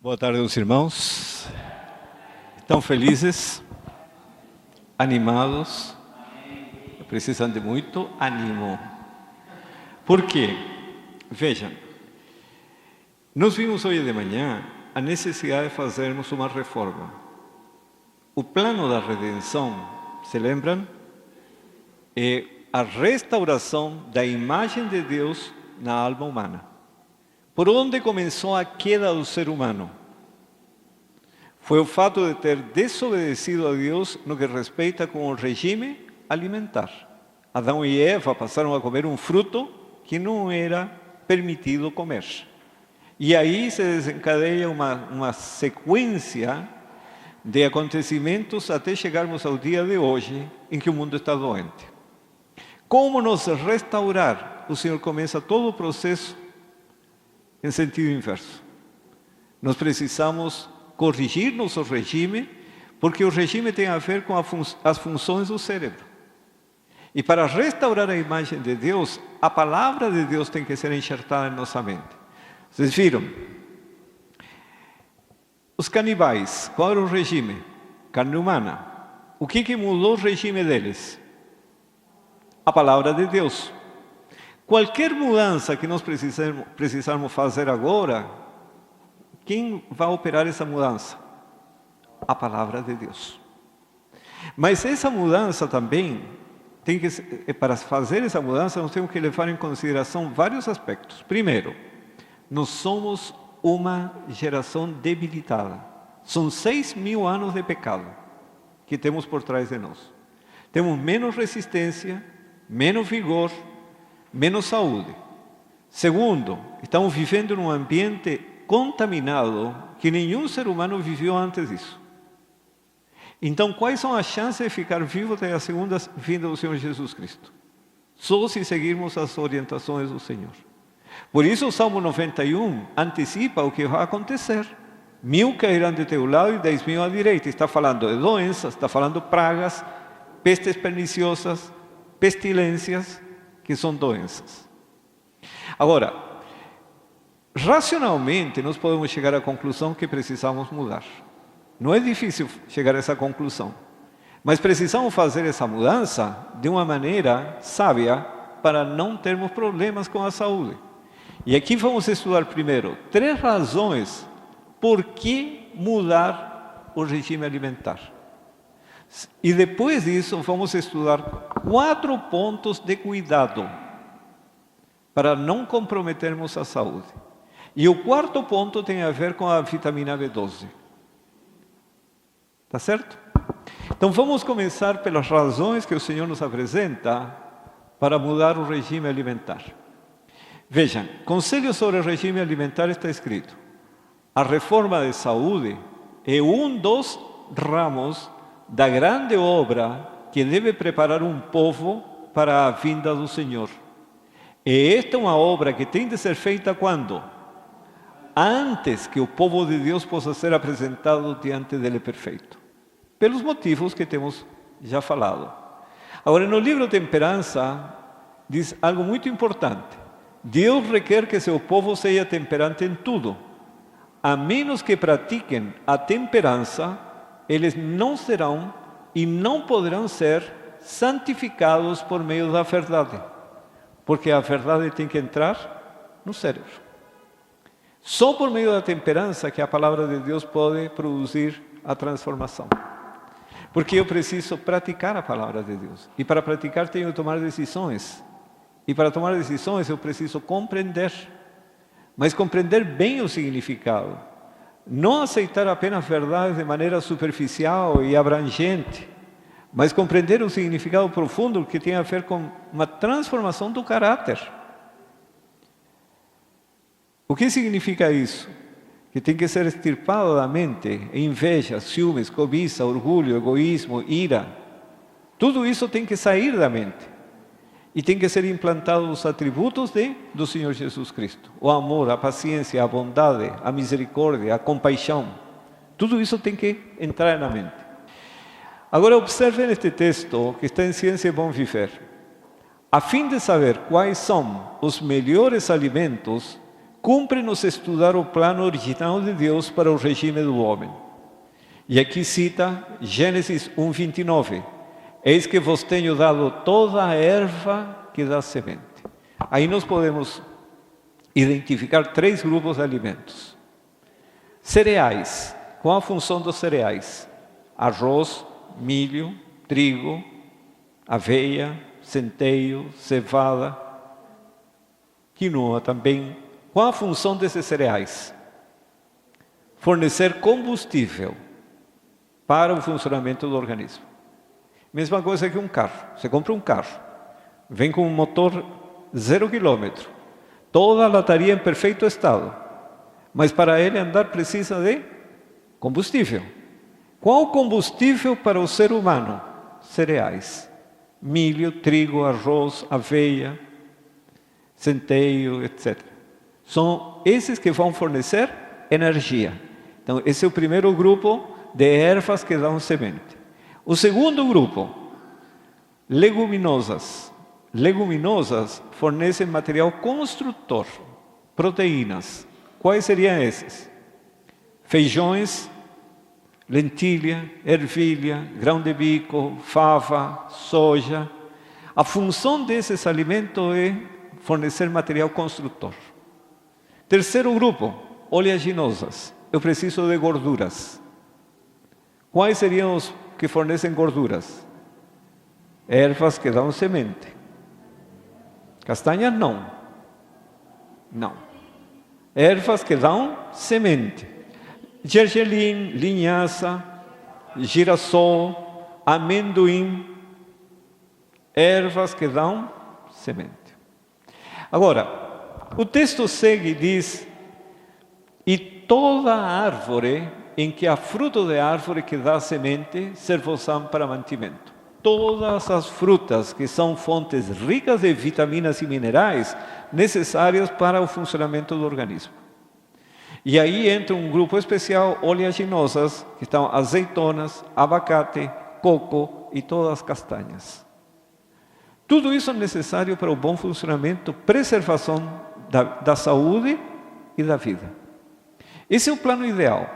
Boa tarde, meus irmãos. Estão felizes? Animados? Precisam de muito ânimo. Por quê? Vejam, nós vimos hoje de manhã a necessidade de fazermos uma reforma. O plano da redenção, se lembram? É a restauração da imagem de Deus na alma humana. Por onde começou a queda do ser humano? Foi o fato de ter desobedecido a Deus no que respeita com o regime alimentar. Adão e Eva passaram a comer um fruto que não era permitido comer. E aí se desencadeia uma sequência de acontecimentos até chegarmos ao dia de hoje, em que o mundo está doente. Como nos restaurar? O Senhor começa todo o processo em sentido inverso. Nós precisamos corrigir nosso regime, porque o regime tem a ver com as funções do cérebro. E para restaurar a imagem de Deus, a palavra de Deus tem que ser enxertada em nossa mente. Vocês viram? Os canibais, qual era o regime? Carne humana. O que mudou o regime deles? A palavra de Deus. Qualquer mudança que nós precisarmos fazer agora, quem vai operar essa mudança? A palavra de Deus. Mas essa mudança também, para fazer essa mudança, nós temos que levar em consideração vários aspectos. Primeiro, nós somos uma geração debilitada. São 6.000 anos de pecado que temos por trás de nós. Temos menos resistência, menos vigor, menos saúde. Segundo, estamos vivendo num ambiente contaminado que nenhum ser humano viveu antes disso. Então, quais são as chances de ficar vivo até a segunda vinda do Senhor Jesus Cristo? Só se seguirmos as orientações do Senhor. Por isso o Salmo 91 antecipa o que vai acontecer. 1.000 cairão de teu lado e 10.000 à direita. Está falando de doenças, está falando de pragas, pestes perniciosas, pestilências, que são doenças. Agora, racionalmente, nós podemos chegar à conclusão que precisamos mudar. Não é difícil chegar a essa conclusão. Mas precisamos fazer essa mudança de uma maneira sábia para não termos problemas com a saúde. E aqui vamos estudar primeiro 3 razões por que mudar o regime alimentar. E depois disso vamos estudar 4 pontos de cuidado para não comprometermos a saúde. E o 4º ponto tem a ver com a vitamina B12. Tá certo? Então vamos começar pelas razões que o Senhor nos apresenta para mudar o regime alimentar. Vejam, Conselho sobre o regime alimentar está escrito: a reforma de saúde é um dos ramos da grande obra que deve preparar um povo para a vinda do Senhor. E esta é uma obra que tem de ser feita quando? Antes que o povo de Deus possa ser apresentado diante dele perfeito. Pelos motivos que temos já falado. Agora, no livro Temperança, diz algo muito importante. Deus requer que seu povo seja temperante em tudo. A menos que pratiquem a temperança, eles não serão e não poderão ser santificados por meio da verdade. Porque a verdade tem que entrar no cérebro. Só por meio da temperança que a palavra de Deus pode produzir a transformação. Porque eu preciso praticar a palavra de Deus. E para praticar tenho que tomar decisões. E para tomar decisões eu preciso compreender. Mas compreender bem o significado. Não aceitar apenas verdades de maneira superficial e abrangente, mas compreender o significado profundo que tem a ver com uma transformação do caráter. O que significa isso? Que tem que ser extirpado da mente inveja, ciúmes, cobiça, orgulho, egoísmo, ira. Tudo isso tem que sair da mente. E tem que ser implantado os atributos do Senhor Jesus Cristo. O amor, a paciência, a bondade, a misericórdia, a compaixão. Tudo isso tem que entrar na mente. Agora observem este texto que está em Ciência e Bom Viver. A fim de saber quais são os melhores alimentos, cumpre-nos estudar o plano original de Deus para o regime do homem. E aqui cita Gênesis 1:29. Eis que vos tenho dado toda a erva que dá semente. Aí nós podemos identificar 3 grupos de alimentos. Cereais. Qual a função dos cereais? Arroz, milho, trigo, aveia, centeio, cevada, quinoa também. Qual a função desses cereais? Fornecer combustível para o funcionamento do organismo. Mesma coisa que um carro. Você compra um carro, vem com um motor 0 km, toda a lataria em perfeito estado, mas para ele andar precisa de combustível. Qual o combustível para o ser humano? Cereais. Milho, trigo, arroz, aveia, centeio, etc. São esses que vão fornecer energia. Então, esse é o primeiro grupo de ervas que dão semente. O segundo grupo, leguminosas. Leguminosas fornecem material construtor, proteínas. Quais seriam esses? Feijões, lentilha, ervilha, grão de bico, fava, soja. A função desses alimentos é fornecer material construtor. Terceiro grupo, oleaginosas. Eu preciso de gorduras. Quais seriam os que fornecem gorduras? Ervas que dão semente. Castanhas não. Não. Ervas que dão semente. Gergelim, linhaça, girassol, amendoim. Ervas que dão semente. Agora, o texto segue e diz: e toda árvore em que há fruto de árvore que dá semente, servosão para mantimento. Todas as frutas que são fontes ricas de vitaminas e minerais necessárias para o funcionamento do organismo. E aí entra um grupo especial, oleaginosas, que estão azeitonas, abacate, coco e todas as castanhas. Tudo isso é necessário para o bom funcionamento, preservação da saúde e da vida. Esse é o plano ideal.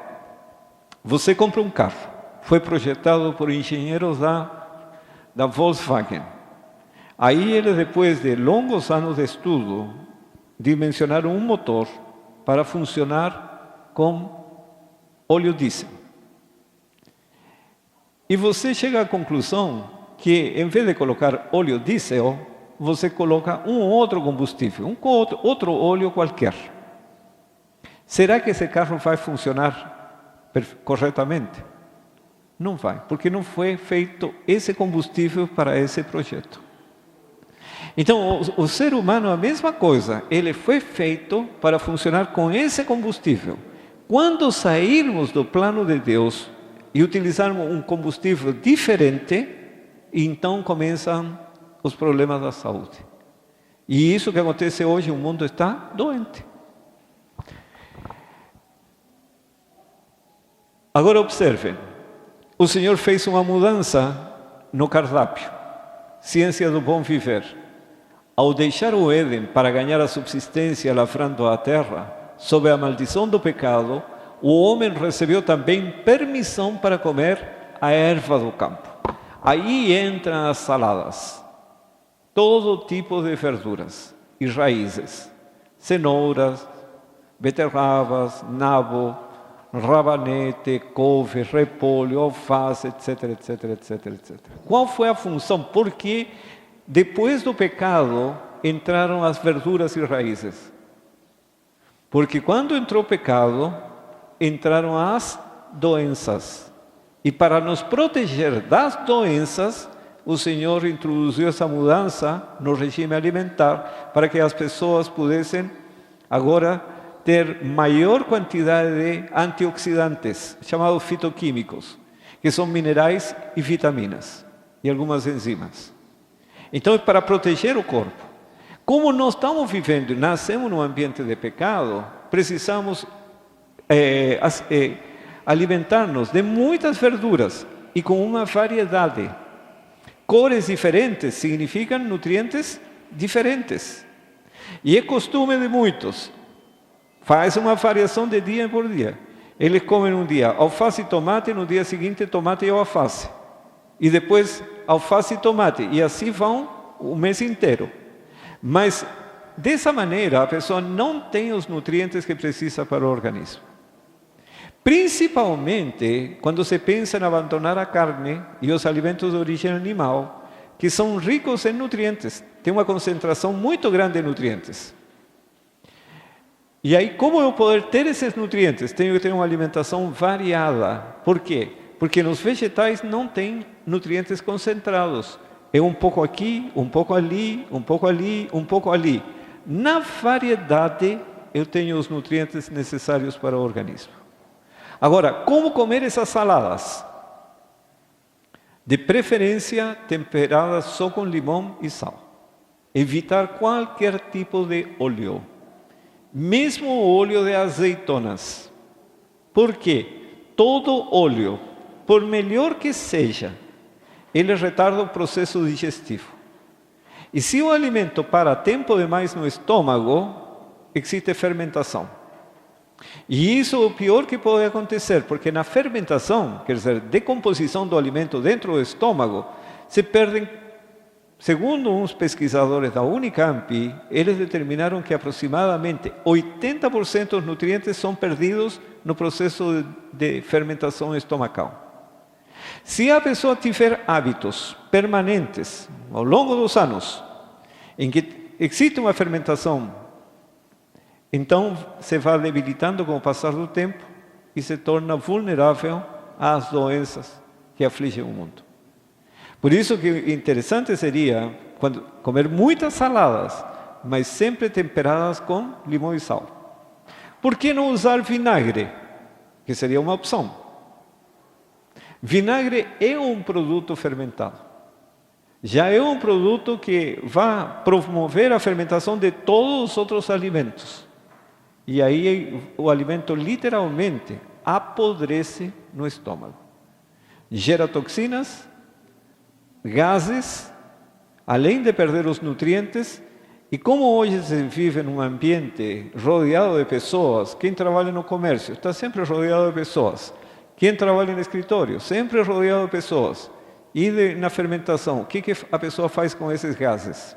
Você compra um carro, foi projetado por engenheiros da Volkswagen. Aí eles, depois de longos anos de estudo, dimensionaram um motor para funcionar com óleo diesel. E você chega à conclusão que, em vez de colocar óleo diesel, você coloca um outro combustível, outro óleo qualquer. Será que esse carro vai funcionar corretamente? Não vai, porque não foi feito esse combustível para esse projeto. Então, o ser humano é a mesma coisa, ele foi feito para funcionar com esse combustível. Quando sairmos do plano de Deus e utilizarmos um combustível diferente, então começam os problemas da saúde. E isso que acontece hoje, o mundo está doente. Agora observem, o Senhor fez uma mudança no cardápio, ciência do bom viver. Ao deixar o Éden para ganhar a subsistência lavrando a terra, sob a maldição do pecado, o homem recebeu também permissão para comer a erva do campo. Aí entram as saladas, todo tipo de verduras e raízes, cenouras, beterrabas, nabo, rabanete, couve, repolho, alface, etc, etc, etc, etc. Qual foi a função? Porque depois do pecado entraram as verduras e raízes. Porque quando entrou o pecado, entraram as doenças. E para nos proteger das doenças, o Senhor introduziu essa mudança no regime alimentar para que as pessoas pudessem agora ter maior quantidade de antioxidantes, chamados fitoquímicos, que são minerais e vitaminas, e algumas enzimas. Então, é para proteger o corpo. Como nós estamos vivendo, nascemos num ambiente de pecado, precisamos alimentar-nos de muitas verduras e com uma variedade. Cores diferentes significam nutrientes diferentes. E é costume de muitos Faz uma variação de dia por dia. Eles comem um dia alface e tomate, no dia seguinte tomate e alface. E depois alface e tomate. E assim vão o mês inteiro. Mas dessa maneira a pessoa não tem os nutrientes que precisa para o organismo. Principalmente quando se pensa em abandonar a carne e os alimentos de origem animal, que são ricos em nutrientes. Tem uma concentração muito grande de nutrientes. E aí, como eu poder ter esses nutrientes? Tenho que ter uma alimentação variada. Por quê? Porque nos vegetais não tem nutrientes concentrados. É um pouco aqui, um pouco ali, um pouco ali, um pouco ali. Na variedade, eu tenho os nutrientes necessários para o organismo. Agora, como comer essas saladas? De preferência, temperadas só com limão e sal. Evitar qualquer tipo de óleo. Mesmo o óleo de azeitonas. Por quê? Todo óleo, por melhor que seja, ele retarda o processo digestivo. E se o alimento para tempo demais no estômago, existe fermentação. E isso é o pior que pode acontecer, porque na fermentação, quer dizer, decomposição do alimento dentro do estômago, se perdem. Segundo uns pesquisadores da Unicamp, eles determinaram que aproximadamente 80% dos nutrientes são perdidos no processo de fermentação estomacal. Se a pessoa tiver hábitos permanentes ao longo dos anos, em que existe uma fermentação, então se vai debilitando com o passar do tempo e se torna vulnerável às doenças que afligem o mundo. Por isso que interessante seria comer muitas saladas, mas sempre temperadas com limão e sal. Por que não usar vinagre? Que seria uma opção. Vinagre é um produto fermentado. Já é um produto que vai promover a fermentação de todos os outros alimentos. E aí o alimento literalmente apodrece no estômago. Gera toxinas, gases, além de perder os nutrientes. E como hoje se vive num ambiente rodeado de pessoas, quem trabalha no comércio está sempre rodeado de pessoas. Quem trabalha no escritório, sempre rodeado de pessoas. E na fermentação, o que a pessoa faz com esses gases?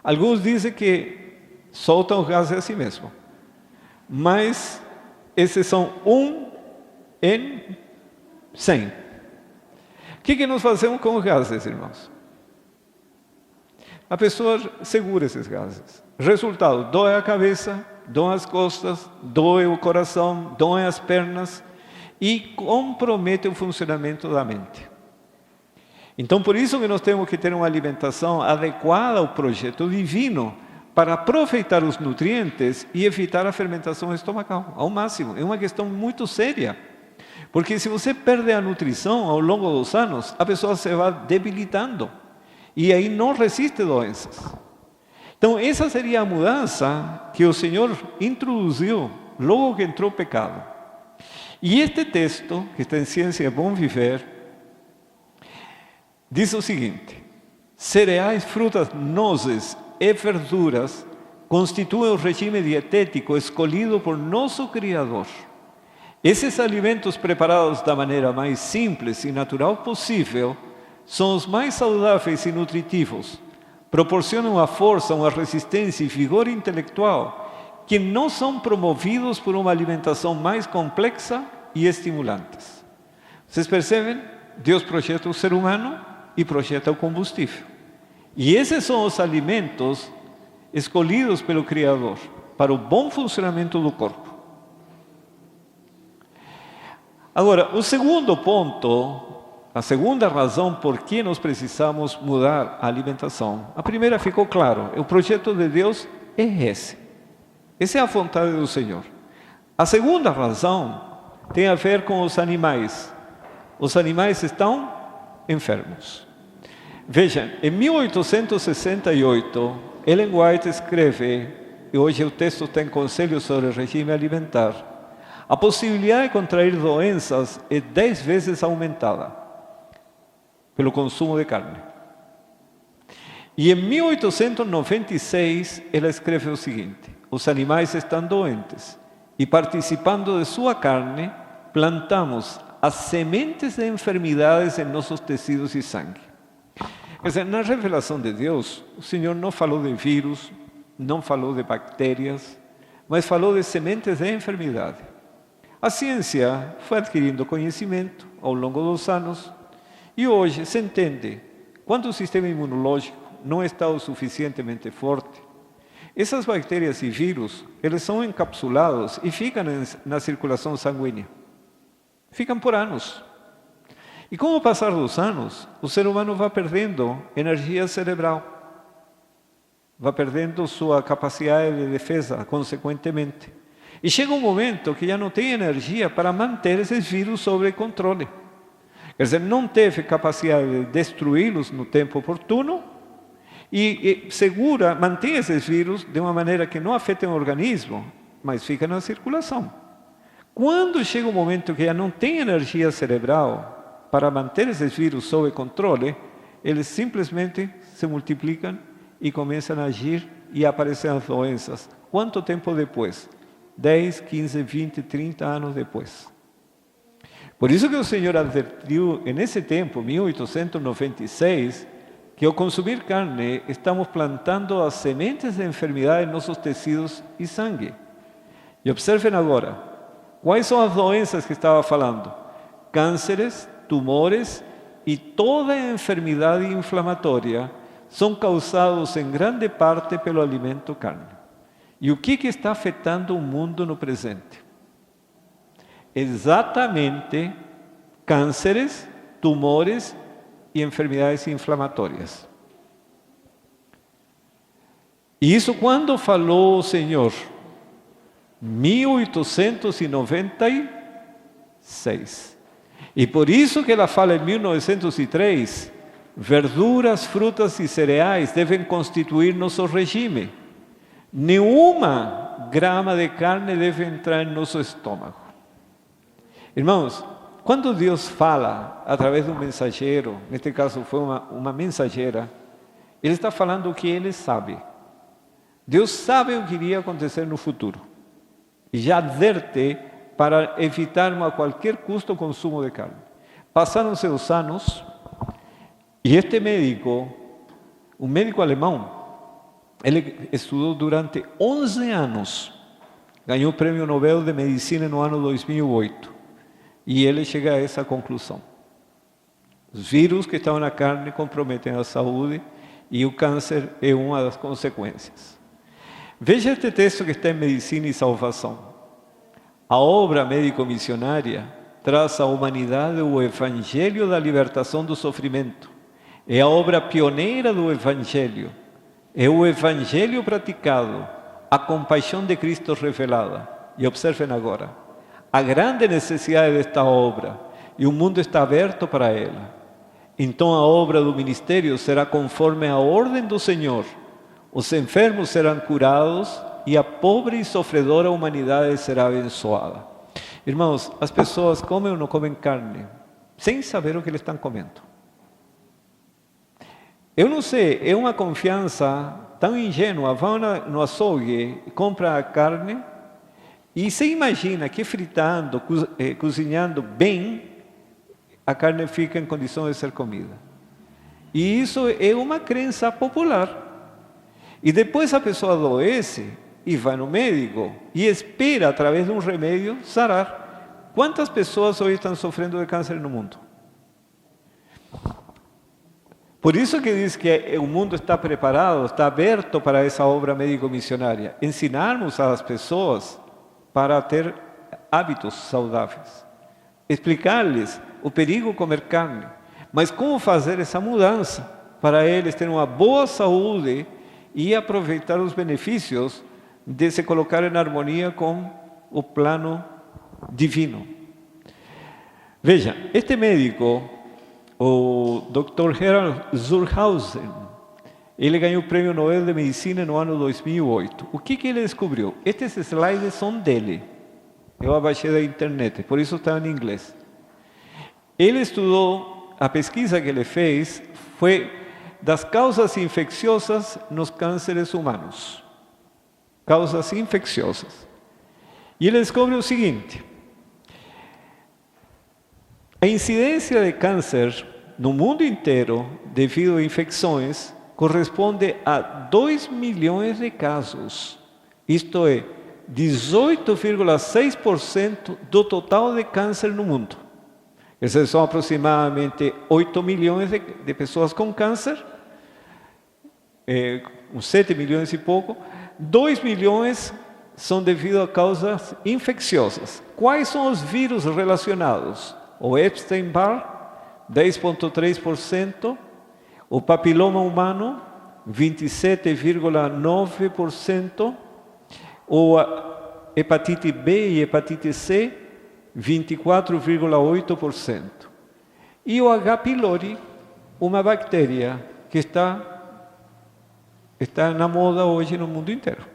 Alguns dizem que soltam os gases a si mesmo. Mas esses são 1 em 100. O que nós fazemos com os gases, irmãos? A pessoa segura esses gases. Resultado, dói a cabeça, dói as costas, dói o coração, dói as pernas e compromete o funcionamento da mente. Então, por isso que nós temos que ter uma alimentação adequada ao projeto divino para aproveitar os nutrientes e evitar a fermentação estomacal ao máximo. É uma questão muito séria. Porque se você perde a nutrição ao longo dos anos, a pessoa se vai debilitando e aí não resiste doenças. Então, essa seria a mudança que o Senhor introduziu logo que entrou o pecado. E este texto, que está em Ciência é Bom Viver, diz o seguinte: cereais, frutas, nozes e verduras constituem o regime dietético escolhido por nosso Criador. Esses alimentos preparados da maneira mais simples e natural possível são os mais saudáveis e nutritivos, proporcionam a força, uma resistência e vigor intelectual que não são promovidos por uma alimentação mais complexa e estimulantes. Vocês percebem? Deus projeta o ser humano e projeta o combustível. E esses são os alimentos escolhidos pelo Criador para o bom funcionamento do corpo. Agora, o segundo ponto, a segunda razão por que nós precisamos mudar a alimentação. A primeira ficou claro, o projeto de Deus é esse. Essa é a vontade do Senhor. A segunda razão tem a ver com os animais. Os animais estão enfermos. Vejam, em 1868, Ellen White escreve, e hoje o texto tem conselhos sobre o regime alimentar, a possibilidade de contrair doenças é 10 vezes aumentada pelo consumo de carne. E em 1896, ela escreve o seguinte: os animais estão doentes, e participando de sua carne, plantamos as sementes de enfermidades em nossos tecidos e sangue. Quer dizer, na revelação de Deus, o Senhor não falou de vírus, não falou de bactérias, mas falou de sementes de enfermidade. A ciência foi adquirindo conhecimento ao longo dos anos e hoje se entende quando o sistema imunológico não está o suficientemente forte. Essas bactérias e vírus, eles são encapsulados e ficam na circulação sanguínea. Ficam por anos. E com o passar dos anos, o ser humano vai perdendo energia cerebral. Vai perdendo sua capacidade de defesa, consequentemente. E chega um momento que já não tem energia para manter esses vírus sob controle. Quer dizer, não teve capacidade de destruí-los no tempo oportuno e mantém esses vírus de uma maneira que não afetem o organismo, mas fica na circulação. Quando chega um momento que já não tem energia cerebral para manter esses vírus sob controle, eles simplesmente se multiplicam e começam a agir e aparecem as doenças. Quanto tempo depois? 10, 15, 20, 30 anos depois. Por isso que o Senhor advertiu, nesse tempo, 1896, que ao consumir carne, estamos plantando as sementes de enfermidade em nossos tecidos e sangue. E observem agora, quais são as doenças que estava falando? Cânceres, tumores e toda enfermidade inflamatória são causados em grande parte pelo alimento carne. E o que está afetando o mundo no presente? Exatamente cânceres, tumores e enfermidades inflamatórias. E isso quando falou o Senhor? 1896. E por isso que ela fala em 1903, verduras, frutas e cereais devem constituir nosso regime. Nenhuma grama de carne deve entrar em nosso estômago. Irmãos, quando Deus fala através de um mensageiro, neste caso foi uma mensageira, Ele está falando o que Ele sabe. Deus sabe o que iria acontecer no futuro. E já adverte para evitar a qualquer custo o consumo de carne. Passaram-se os anos e este médico, um médico alemão, ele estudou durante 11 anos, ganhou o Prêmio Nobel de Medicina no ano 2008 e ele chega a essa conclusão. Os vírus que estão na carne comprometem a saúde e o câncer é uma das consequências. Veja este texto que está em Medicina e Salvação. A obra médico-missionária traz à humanidade o Evangelho da libertação do sofrimento. É a obra pioneira do Evangelho. É o Evangelho praticado, a compaixão de Cristo revelada. E observem agora, a grande necessidade desta obra, e o mundo está aberto para ela. Então a obra do ministério será conforme a ordem do Senhor. Os enfermos serão curados e a pobre e sofredora humanidade será abençoada. Irmãos, as pessoas comem ou não comem carne, sem saber o que eles estão comendo. Eu não sei, é uma confiança tão ingênua. Vão no açougue, compra a carne e se imagina que fritando, cozinhando bem, a carne fica em condição de ser comida. E isso é uma crença popular. E depois a pessoa adoece e vai no médico e espera, através de um remédio, sarar. Quantas pessoas hoje estão sofrendo de câncer no mundo? Por isso que diz que o mundo está preparado, está aberto para essa obra médico-missionária. Ensinarmos às pessoas para ter hábitos saudáveis. Explicar-lhes o perigo de comer carne. Mas como fazer essa mudança para eles terem uma boa saúde e aproveitar os benefícios de se colocar em harmonia com o plano divino. Veja, este médico, o Dr. Gerald Zurhausen, ele ganhou o Prêmio Nobel de Medicina no ano 2008. O que ele descobriu? Estes slides são dele. Eu abaixei da internet, por isso está em inglês. Ele estudou, a pesquisa que ele fez foi das causas infecciosas nos cânceres humanos. causas infecciosas. E ele descobre o seguinte: a incidência de câncer no mundo inteiro, devido a infecções, corresponde a 2 milhões de casos. Isto é, 18,6% do total de câncer no mundo. Esses são aproximadamente 8 milhões de pessoas com câncer, uns 7 milhões e pouco. 2 milhões são devido a causas infecciosas. Quais são os vírus relacionados? O Epstein-Barr, 10,3%, o papiloma humano, 27,9%, ou a hepatite B e hepatite C, 24,8%. E o H. pylori, uma bactéria que está na moda hoje no mundo inteiro.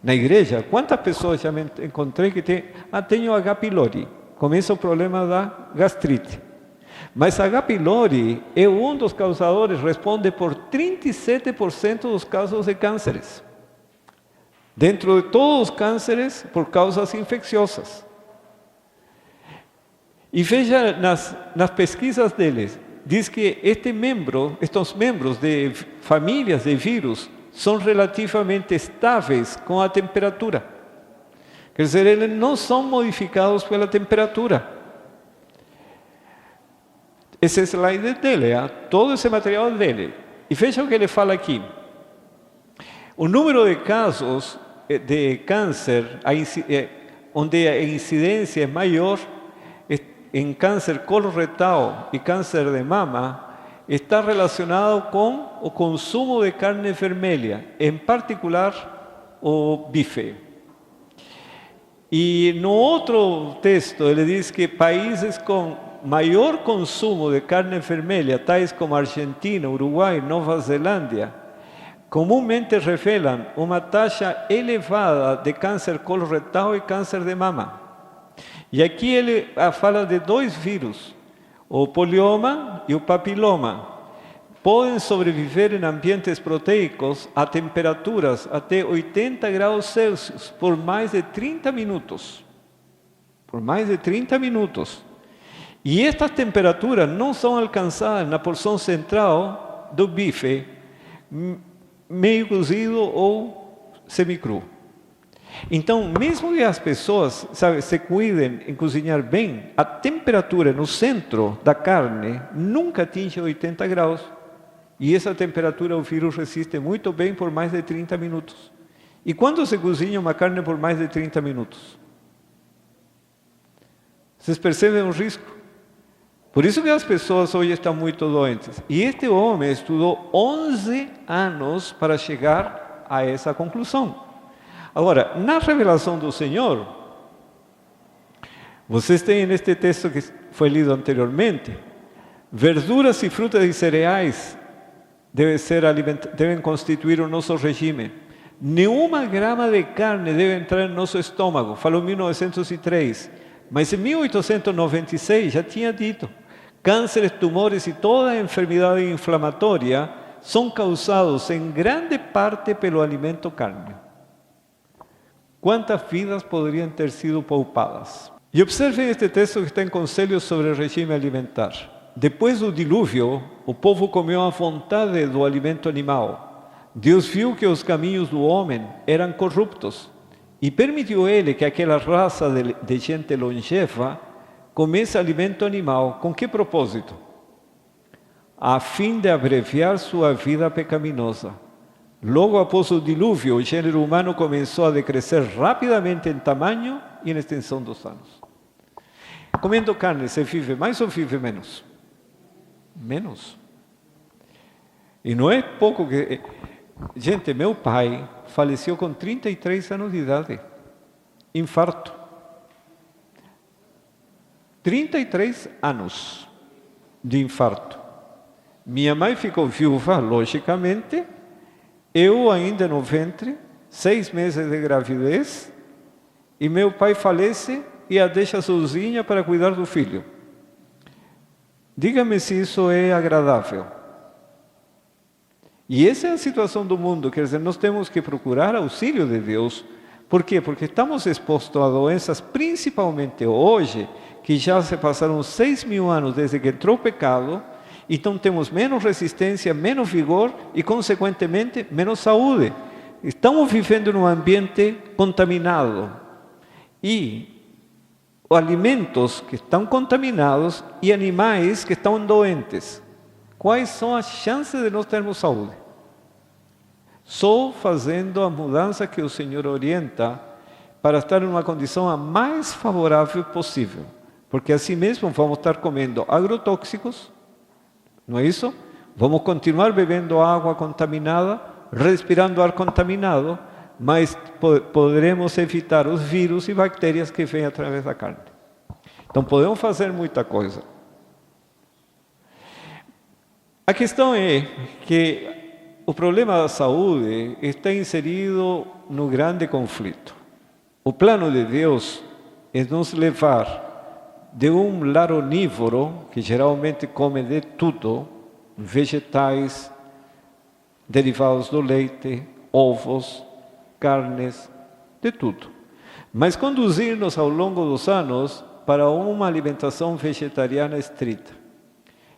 Na igreja, quantas pessoas já me encontrei que tenho H. pylori? Começa o problema da gastrite. Mas H. pylori é um dos causadores, responde por 37% dos casos de cânceres. Dentro de todos os cânceres, por causas infecciosas. E veja nas pesquisas deles, diz que estes membros de famílias de vírus são relativamente estáveis com a temperatura. Quer dizer, eles não são modificados pela temperatura. Esse slide dele, todo esse material dele. E veja o que ele fala aqui. O número de casos de câncer, onde a incidência é maior, em câncer coloretal e câncer de mama, está relacionado com o consumo de carne vermelha, em particular o bife. E no outro texto ele diz que países com maior consumo de carne vermelha, tais como Argentina, Uruguai, Nova Zelândia, comumente revelam uma taxa elevada de câncer coloretal e câncer de mama. E aqui ele fala de 2 vírus, o polioma e o papiloma. Podem sobreviver em ambientes proteicos a temperaturas até 80 graus Celsius por mais de 30 minutos. Por mais de 30 minutos. E estas temperaturas não são alcançadas na porção central do bife, meio cozido ou semicru. Então, mesmo que as pessoas se cuidem em cozinhar bem, a temperatura no centro da carne nunca atinge 80 graus. E essa temperatura o vírus resiste muito bem por mais de 30 minutos. E quando se cozinha uma carne por mais de 30 minutos? Vocês percebem o risco? Por isso que as pessoas hoje estão muito doentes. E este homem estudou 11 anos para chegar a essa conclusão. Agora, na revelação do Senhor, vocês têm neste texto que foi lido anteriormente, verduras e frutas e cereais devem constituir o nosso regime. Nenhuma grama de carne deve entrar no nosso estômago, falou em 1903, mas em 1896 já tinha dito, cânceres, tumores e toda enfermidade inflamatória são causados em grande parte pelo alimento carne. Quantas vidas poderiam ter sido poupadas? E observem este texto que está em Conselhos sobre o regime alimentar. Depois do dilúvio, o povo comeu à vontade do alimento animal. Deus viu que os caminhos do homem eram corruptos e permitiu ele que aquela raça de gente longeva comesse alimento animal. Com que propósito? A fim de abreviar sua vida pecaminosa. Logo após o dilúvio, o gênero humano começou a decrescer rapidamente em tamanho e em extensão dos anos. Comendo carne, se vive mais ou vive menos? Menos. E não é pouco que... Gente, meu pai faleceu com 33 anos de idade. Infarto. 33 anos de infarto. Minha mãe ficou viúva, logicamente. Eu ainda no ventre, 6 meses de gravidez, e meu pai falece e a deixa sozinha para cuidar do filho. Diga-me se isso é agradável. E essa é a situação do mundo, quer dizer, nós temos que procurar auxílio de Deus. Por quê? Porque estamos expostos a doenças, principalmente hoje, que já se passaram 6.000 anos desde que entrou o pecado, então temos menos resistência, menos vigor e, consequentemente, menos saúde. Estamos vivendo num ambiente contaminado e alimentos que estão contaminados e animais que estão doentes. Quais são as chances de nós termos saúde? Só fazendo a mudança que o Senhor orienta para estar em uma condição a mais favorável possível. Porque assim mesmo vamos estar comendo agrotóxicos, não é isso? Vamos continuar bebendo água contaminada, respirando ar contaminado, mas poderemos evitar os vírus e bactérias que vêm através da carne. Então podemos fazer muita coisa. A questão é que o problema da saúde está inserido no grande conflito. O plano de Deus é nos levar de um lar onívoro, que geralmente come de tudo, vegetais, derivados do leite, ovos, carnes, de tudo. Mas conduzir-nos ao longo dos anos para uma alimentação vegetariana estrita.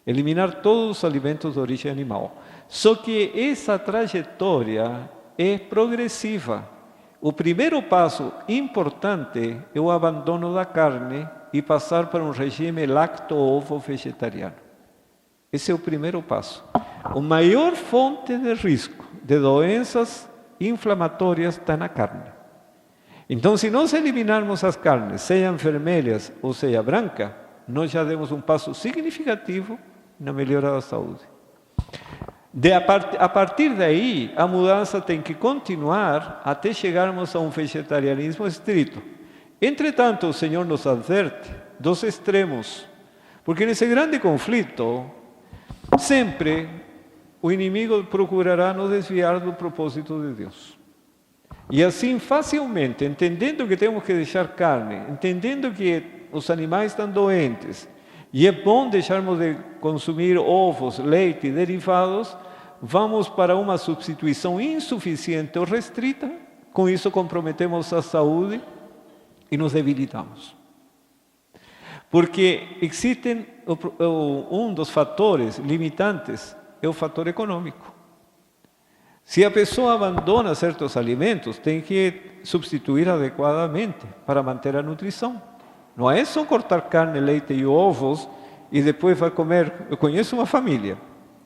Eliminar todos os alimentos de origem animal. Só que essa trajetória é progressiva. O primeiro passo importante é o abandono da carne e passar para um regime lacto-ovo-vegetariano. Esse é o primeiro passo. A maior fonte de risco de doenças inflamatórias está na carne. Então, se nós eliminarmos as carnes, sejam vermelhas ou seja branca, nós já demos um passo significativo na melhora da saúde. A partir daí, a mudança tem que continuar até chegarmos a um vegetarianismo estrito. Entretanto, o Senhor nos adverte dos extremos, porque nesse grande conflito, sempre o inimigo procurará nos desviar do propósito de Deus. E assim, facilmente, entendendo que temos que deixar carne, entendendo que os animais estão doentes, e é bom deixarmos de consumir ovos, leite e derivados, vamos para uma substituição insuficiente ou restrita, com isso comprometemos a saúde e nos debilitamos. Porque existem um dos fatores limitantes, é o fator econômico. Se a pessoa abandona certos alimentos, tem que substituir adequadamente para manter a nutrição. Não é só cortar carne, leite e ovos e depois vai comer. Eu conheço uma família,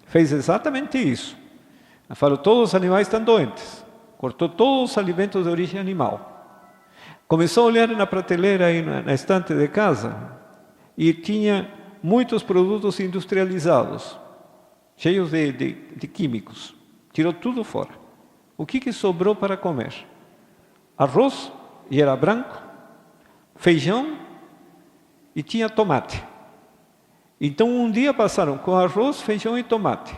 fez exatamente isso. Falou, todos os animais estão doentes. Cortou todos os alimentos de origem animal. Começou a olhar na prateleira aí na estante de casa e tinha muitos produtos industrializados, cheios de químicos. Tirou tudo fora. O que sobrou para comer? Arroz, e era branco, feijão e tinha tomate. Então um dia passaram com arroz, feijão e tomate.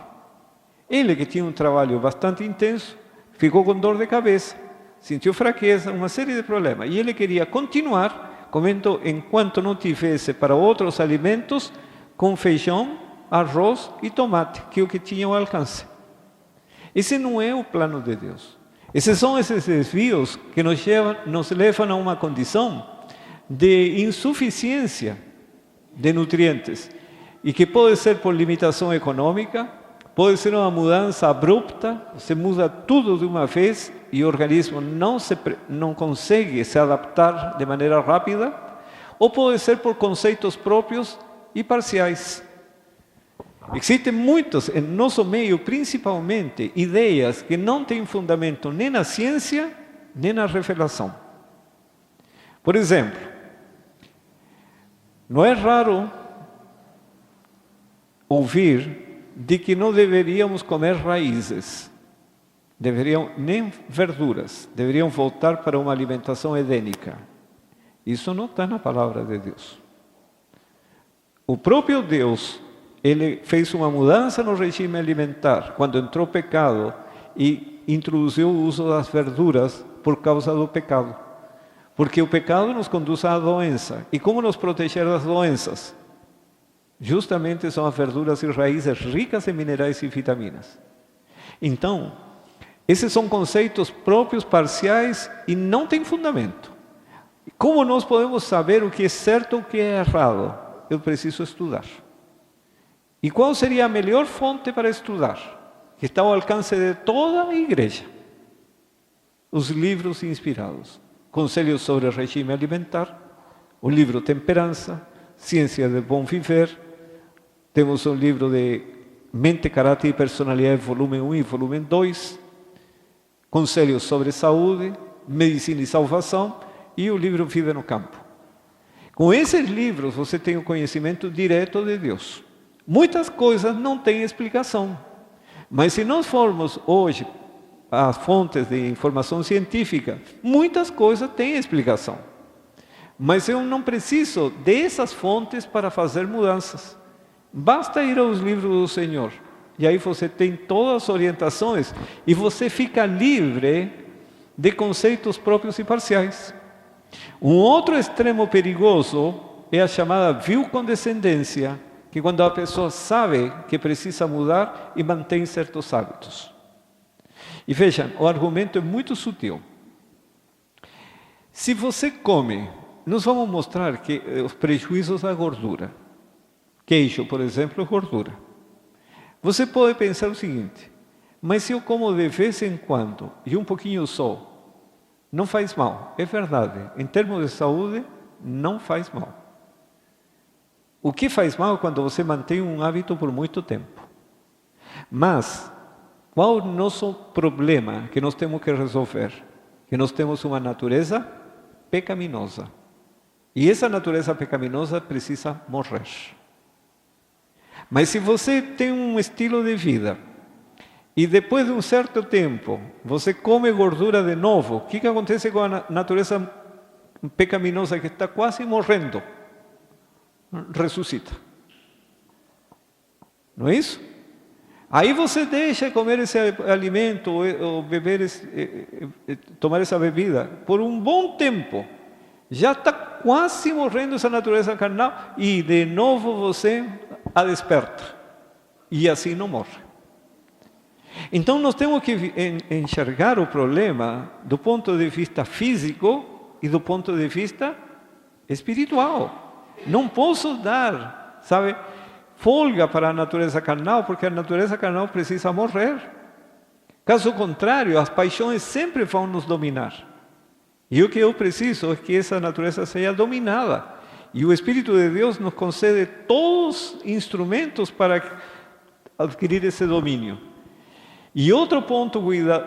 Ele, que tinha um trabalho bastante intenso, ficou com dor de cabeça, sentiu fraqueza, uma série de problemas. E ele queria continuar comendo enquanto não tivesse para outros alimentos com feijão, arroz e tomate, que é o que tinha ao alcance. Esse não é o plano de Deus. Esses são esses desvios que nos levam a uma condição de insuficiência de nutrientes e que pode ser por limitação econômica, pode ser uma mudança abrupta, se muda tudo de uma vez e o organismo não consegue se adaptar de maneira rápida, ou pode ser por conceitos próprios e parciais. Existem muitas, em nosso meio principalmente, ideias que não têm fundamento nem na ciência, nem na revelação. Por exemplo, não é raro ouvir de que não deveríamos comer raízes, nem verduras, deveriam voltar para uma alimentação edênica. Isso não está na palavra de Deus. O próprio Deus, ele fez uma mudança no regime alimentar quando entrou o pecado e introduziu o uso das verduras por causa do pecado. Porque o pecado nos conduz à doença. E como nos proteger das doenças? Justamente são as verduras e raízes ricas em minerais e vitaminas. Então, esses são conceitos próprios, parciais e não têm fundamento. Como nós podemos saber o que é certo e o que é errado? Eu preciso estudar. E qual seria a melhor fonte para estudar? Que está ao alcance de toda a igreja. Os livros inspirados. Conselhos sobre regime alimentar, o livro Temperança, Ciência de Bom Viver, temos um livro de Mente, Caráter e Personalidade, volume 1 e volume 2, Conselhos sobre Saúde, Medicina e Salvação, e o livro Vida no Campo. Com esses livros você tem o conhecimento direto de Deus. Muitas coisas não têm explicação, mas se nós formos hoje às fontes de informação científica, muitas coisas têm explicação. Mas eu não preciso dessas fontes para fazer mudanças. Basta ir aos livros do Senhor. E aí você tem todas as orientações e você fica livre de conceitos próprios e parciais. Um outro extremo perigoso é a chamada viu-condescendência, que quando a pessoa sabe que precisa mudar e mantém certos hábitos. E vejam, o argumento é muito sutil. Se você come, nós vamos mostrar que os prejuízos da gordura. Queijo, por exemplo, é gordura. Você pode pensar o seguinte, mas se eu como de vez em quando, e um pouquinho só, não faz mal. É verdade, em termos de saúde, não faz mal. O que faz mal é quando você mantém um hábito por muito tempo. Mas, qual é o nosso problema que nós temos que resolver? Que nós temos uma natureza pecaminosa. E essa natureza pecaminosa precisa morrer. Mas se você tem um estilo de vida e depois de um certo tempo você come gordura de novo, o que acontece com a natureza pecaminosa que está quase morrendo? Ressuscita. Não é isso? Aí você deixa comer esse alimento ou beber tomar essa bebida por um bom tempo. Já está quase morrendo essa natureza carnal e de novo você a desperta. E assim não morre. Então nós temos que enxergar o problema do ponto de vista físico e do ponto de vista espiritual. Não posso dar, folga para a natureza carnal, porque a natureza carnal precisa morrer. Caso contrário, as paixões sempre vão nos dominar. E o que eu preciso é que essa natureza seja dominada. E o Espírito de Deus nos concede todos os instrumentos para adquirir esse domínio. E outro ponto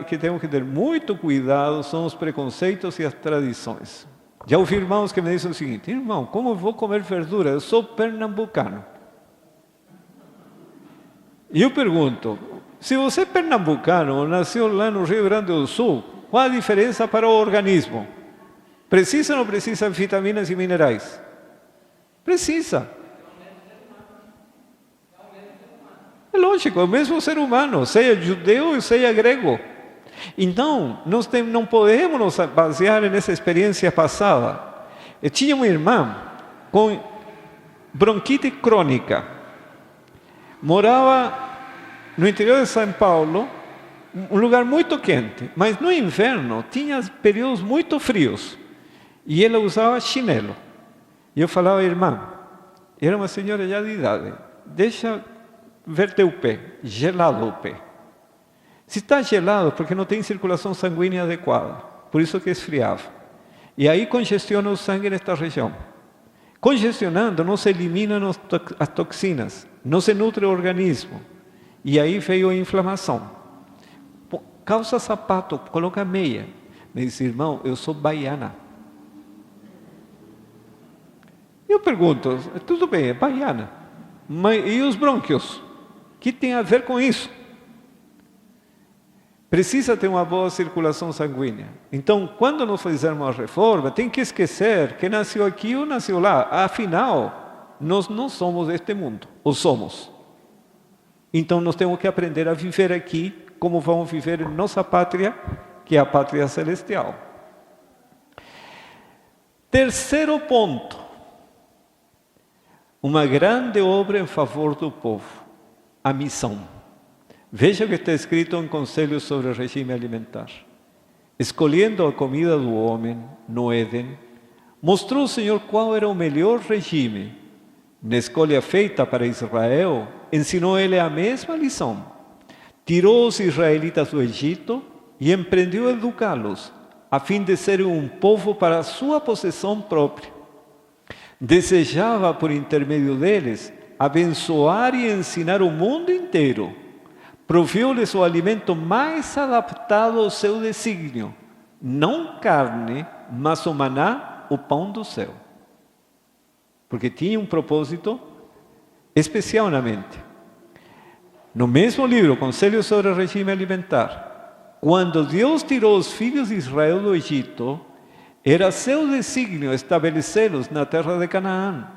que temos que ter muito cuidado são os preconceitos e as tradições. Já ouvi irmãos que me dizem o seguinte: irmão, como eu vou comer verdura? Eu sou pernambucano. E eu pergunto, se você é pernambucano, nasceu lá no Rio Grande do Sul, qual a diferença para o organismo? Precisa ou não precisa de vitaminas e minerais? Precisa. É lógico, é o mesmo ser humano, seja judeu ou seja grego. Então, nós não podemos nos basear nessa experiência passada. Eu tinha uma irmã com bronquite crônica. Morava no interior de São Paulo, um lugar muito quente, mas no inverno tinha períodos muito frios. E ela usava chinelo. E eu falava, irmã, era uma senhora já de idade, deixa ver teu pé, gelado o pé. Se está gelado, porque não tem circulação sanguínea adequada, por isso que esfriava. E aí congestiona o sangue nesta região. Congestionando, não se eliminam as toxinas, não se nutre o organismo. E aí veio a inflamação. Calça sapato, coloca meia. Me disse, irmão, eu sou baiana. Eu pergunto, tudo bem, é baiana. Mas e os brônquios? O que tem a ver com isso? Precisa ter uma boa circulação sanguínea. Então, quando nós fizermos a reforma, tem que esquecer que nasceu aqui ou nasceu lá. Afinal, nós não somos deste mundo, ou somos. Então, nós temos que aprender a viver aqui como vamos viver em nossa pátria, que é a pátria celestial. Terceiro ponto. Uma grande obra em favor do povo. A missão. Veja o que está escrito em Conselhos sobre Regime Alimentar. Escolhendo a comida do homem no Éden, mostrou o Senhor qual era o melhor regime. Na escolha feita para Israel, ensinou ele a mesma lição. Tirou os israelitas do Egito e empreendeu a educá-los, a fim de serem um povo para a sua possessão própria. Desejava, por intermédio deles, abençoar e ensinar o mundo inteiro. Proveu-lhes o alimento mais adaptado ao seu desígnio, não carne, mas o maná, o pão do céu. Porque tinha um propósito especial na mente. No mesmo livro, Conselhos sobre o Regime Alimentar, quando Deus tirou os filhos de Israel do Egito, era seu desígnio estabelecê-los na terra de Canaã,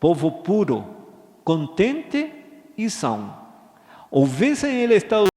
povo puro, contente e são. Houvessem ele estado